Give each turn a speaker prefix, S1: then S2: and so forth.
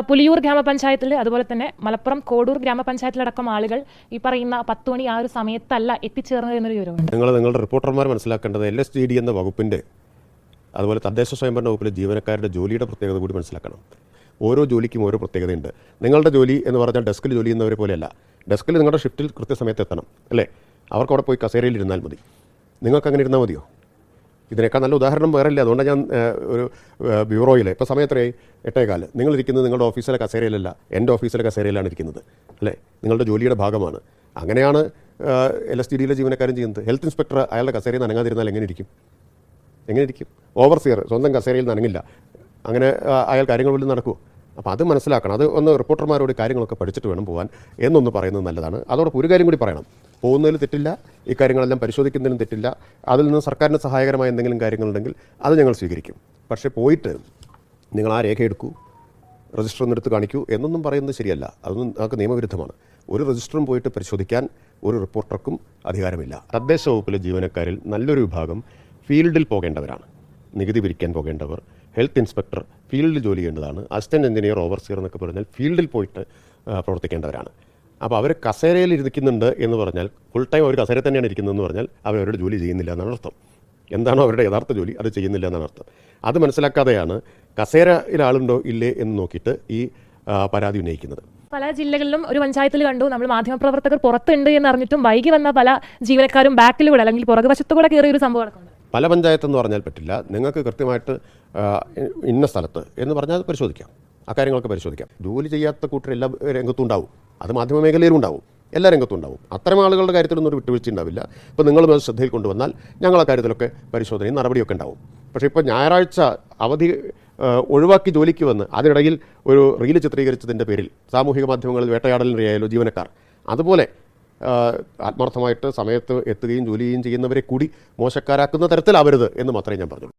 S1: പുലിയൂർ ഗ്രാമപഞ്ചായത്തിൽ അതുപോലെ തന്നെ മലപ്പുറം കോഡൂർ ഗ്രാമപഞ്ചായത്തിലടക്കം ആളുകൾ ഈ പറയുന്ന 10 മണി ആ ഒരു സമയത്തല്ല എത്തിച്ചേർന്നത് എന്നൊരു വിവരമുണ്ട്.
S2: നിങ്ങളുടെ റിപ്പോർട്ടർമാർ മനസ്സിലാക്കേണ്ടത് LSTD എന്ന വകുപ്പിൻ്റെ അതുപോലെ തദ്ദേശ സ്വയംഭരണ വകുപ്പിലെ ജീവനക്കാരുടെ ജോലിയുടെ പ്രത്യേകത കൂടി മനസ്സിലാക്കണം. ഓരോ ജോലിക്കും ഓരോ പ്രത്യേകതയുണ്ട്. നിങ്ങളുടെ ജോലി എന്ന് പറഞ്ഞാൽ ഡെസ്കിൽ ജോലി ചെയ്യുന്നവരെ പോലെയല്ല. ഡെസ്കിൽ നിങ്ങളുടെ ഷിഫ്റ്റിൽ കൃത്യസമയത്ത് എത്തണം അല്ലേ? അവർക്ക് അവിടെ പോയി കസേരയിൽ ഇരുന്നാൽ മതി. നിങ്ങൾക്ക് അങ്ങനെ ഇരുന്നാൽ മതിയോ? ഇതിനേക്കാൾ നല്ല ഉദാഹരണം വേറെ ഇല്ല. അതുകൊണ്ട് ഞാൻ ഒരു ബ്യൂറോയിൽ ഇപ്പോൾ സമയത്രയായി 8:15. നിങ്ങളിരിക്കുന്നത് നിങ്ങളുടെ ഓഫീസിലെ കസേരയിലല്ല, എൻ്റെ ഓഫീസിലെ കസേരയിലാണ് ഇരിക്കുന്നത് അല്ലേ? നിങ്ങളുടെ ജോലിയുടെ ഭാഗമാണ്. അങ്ങനെയാണ് LSTDയിലെ ജീവനക്കാരും ചെയ്യുന്നത്. ഹെൽത്ത് ഇൻസ്പെക്ടർ അയാളുടെ കസേരയിൽ നിന്ന് അനങ്ങാതിരുന്നാൽ എങ്ങനെ ഇരിക്കും? ഓവർസിയർ സ്വന്തം കസേരയിൽ നിന്ന് അനങ്ങില്ല. അങ്ങനെ അയാൾ കാര്യങ്ങൾ വല്ലതും നടക്കുമോ? അപ്പോൾ അത് മനസ്സിലാക്കണം. അത് ഒന്ന് റിപ്പോർട്ടർമാരോട് കാര്യങ്ങളൊക്കെ പഠിച്ചിട്ട് വേണം പോകാൻ എന്നൊന്ന് പറയുന്നത് നല്ലതാണ്. അതോടൊപ്പം ഒരു കാര്യം കൂടി പറയണം. പോകുന്നതിൽ തെറ്റില്ല, ഈ കാര്യങ്ങളെല്ലാം പരിശോധിക്കുന്നതിനും തെറ്റില്ല. അതിൽ നിന്ന് സർക്കാരിന് സഹായകരമായ എന്തെങ്കിലും കാര്യങ്ങളുണ്ടെങ്കിൽ അത് ഞങ്ങൾ സ്വീകരിക്കും. പക്ഷേ പോയിട്ട് നിങ്ങൾ ആ രേഖ എടുക്കൂ, രജിസ്റ്റർ ഒന്നെടുത്ത് കാണിക്കൂ എന്നൊന്നും പറയുന്നത് ശരിയല്ല. അതൊന്നും നമുക്ക് നിയമവിരുദ്ധമാണ്. ഒരു രജിസ്റ്ററും പോയിട്ട് പരിശോധിക്കാൻ ഒരു റിപ്പോർട്ടർക്കും അധികാരമില്ല. തദ്ദേശ വകുപ്പിലെ ജീവനക്കാരിൽ നല്ലൊരു വിഭാഗം ഫീൽഡിൽ പോകേണ്ടവരാണ്. നികുതി പിരിക്കാൻ പോകേണ്ടവർ, ഹെൽത്ത് ഇൻസ്പെക്ടർ ഫീൽഡിൽ ജോലി ചെയ്യേണ്ടതാണ്. അസിസ്റ്റൻറ്റ് എഞ്ചിനീയർ, ഓവർസിയർ എന്നൊക്കെ പറഞ്ഞാൽ ഫീൽഡിൽ പോയിട്ട് പ്രവർത്തിക്കേണ്ടവരാണ്. അപ്പോൾ അവർ കസേരയിൽ ഇരിക്കുന്നുണ്ട് എന്ന് പറഞ്ഞാൽ ഫുൾ ടൈം അവർ കസേര തന്നെയാണ് ഇരിക്കുന്നതെന്ന് പറഞ്ഞാൽ അവരവരുടെ ജോലി ചെയ്യുന്നില്ല എന്നാണ് അർത്ഥം. എന്താണോ അവരുടെ യഥാർത്ഥ ജോലി അത് ചെയ്യുന്നില്ല എന്നാണ് അർത്ഥം. അത് മനസ്സിലാക്കാതെയാണ് കസേരയിൽ ആളുണ്ടോ ഇല്ലേ എന്ന് നോക്കിയിട്ട് ഈ പരാതി ഉന്നയിക്കുന്നത്.
S1: പല ജില്ലകളിലും ഒരു പഞ്ചായത്തിൽ കണ്ടു, നമ്മൾ മാധ്യമപ്രവർത്തകർ പുറത്തുണ്ട് എന്ന് അറിഞ്ഞിട്ടും വൈകി വന്ന പല ജീവനക്കാരും ബാക്കിലൂടെ അല്ലെങ്കിൽ പുറകുവശത്തുകൂടെ കയറിയ ഒരു സംഭവം നടക്കുന്നുണ്ട്.
S2: പല പഞ്ചായത്തെന്ന് പറഞ്ഞാൽ പറ്റില്ല. നിങ്ങൾക്ക് കൃത്യമായിട്ട് ഇന്ന സ്ഥലത്ത് എന്ന് പറഞ്ഞാൽ പരിശോധിക്കാം. അക്കാര്യങ്ങളൊക്കെ പരിശോധിക്കാം. ജോലി ചെയ്യാത്ത കൂട്ടർ എല്ലാ രംഗത്തും ഉണ്ടാവും. അത് മാധ്യമ മേഖലയിലും ഉണ്ടാവും, എല്ലാ രംഗത്തും ഉണ്ടാവും. അത്തരം ആളുകളുടെ കാര്യത്തിലൊന്നും ഒരു വിട്ടുവീഴ്ച ഉണ്ടാവില്ല. ഇപ്പോൾ നിങ്ങളും അത് ശ്രദ്ധയിൽ കൊണ്ടുവന്നാൽ ഞങ്ങൾ ആ കാര്യത്തിലൊക്കെ പരിശോധനയും നടപടിയൊക്കെ ഉണ്ടാവും. പക്ഷേ ഇപ്പോൾ ഞായറാഴ്ച അവധി ഒഴിവാക്കി ജോലിക്ക് വന്ന് അതിനിടയിൽ ഒരു റീല് ചിത്രീകരിച്ചതിൻ്റെ പേരിൽ സാമൂഹിക മാധ്യമങ്ങളിൽ വേട്ടയാടലിനിരയായാലോ ജീവനക്കാർ, അതുപോലെ ആത്മാർത്ഥമായിട്ട് സമയത്ത് എത്തുകയും ജോലി ചെയ്യുകയും ചെയ്യുന്നവരെ കൂടി മോശക്കാരാക്കുന്ന തരത്തിലാവരുത് എന്ന് മാത്രമേ ഞാൻ പറഞ്ഞുള്ളൂ.